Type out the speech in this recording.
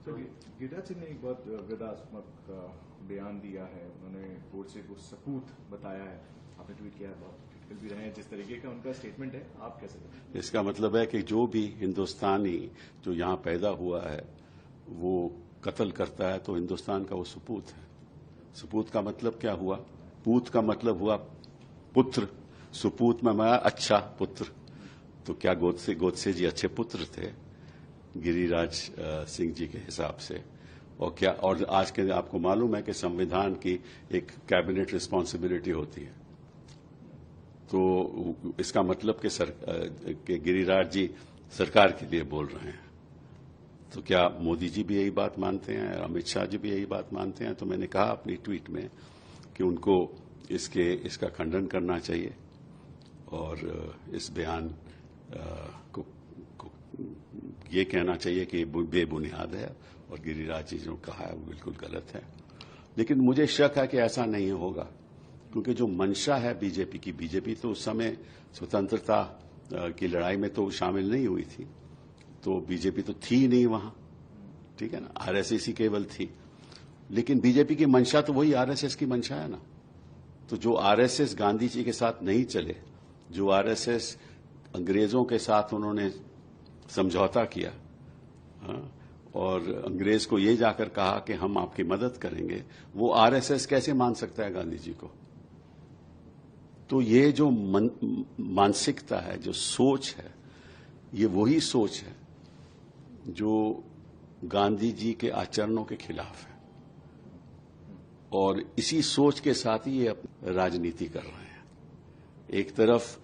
गिरिराज सिंह ने एक बहुत विवादास्मक बयान दिया है। उन्होंने गोडसे को सपूत बताया है। आपने ट्वीट किया है, बहुत क्रिटिकल भी रहे हैं। जिस तरीके का उनका स्टेटमेंट है, आप कैसे देखते हैं? इसका मतलब है कि जो भी हिंदुस्तानी जो यहाँ पैदा हुआ है वो कत्ल करता है तो हिंदुस्तान का वो सपूत है। सपूत का मतलब क्या हुआ? पूत का मतलब हुआ पुत्र, सुपूत में मैं अच्छा पुत्र। तो क्या गोडसे जी अच्छे पुत्र थे गिरिराज सिंह जी के हिसाब से? और आज के आपको मालूम है कि संविधान की एक कैबिनेट रिस्पांसिबिलिटी होती है। तो इसका मतलब कि गिरिराज जी सरकार के लिए बोल रहे हैं। तो क्या मोदी जी भी यही बात मानते हैं, अमित शाह जी भी यही बात मानते हैं? तो मैंने कहा अपनी ट्वीट में कि उनको इसका खंडन करना चाहिए और इस बयान को ये कहना चाहिए कि बेबुनियाद है और गिरिराज जी जो कहा है वो बिल्कुल गलत है। लेकिन मुझे शक है कि ऐसा नहीं होगा, क्योंकि जो मंशा है बीजेपी की, बीजेपी तो उस समय स्वतंत्रता की लड़ाई में तो शामिल नहीं हुई थी, तो बीजेपी तो थी नहीं वहां, ठीक है ना, आरएसएस ही केवल थी। लेकिन बीजेपी की मंशा तो वही आरएसएस की मंशा है ना। तो जो आरएसएस गांधी जी के साथ नहीं चले, जो आरएसएस अंग्रेजों के साथ उन्होंने समझौता किया, और अंग्रेज को ये जाकर कहा कि हम आपकी मदद करेंगे, वो आरएसएस कैसे मान सकता है गांधी जी को? तो ये जो मानसिकता है, जो सोच है, ये वही सोच है जो गांधी जी के आचरणों के खिलाफ है, और इसी सोच के साथ ही ये राजनीति कर रहे हैं। एक तरफ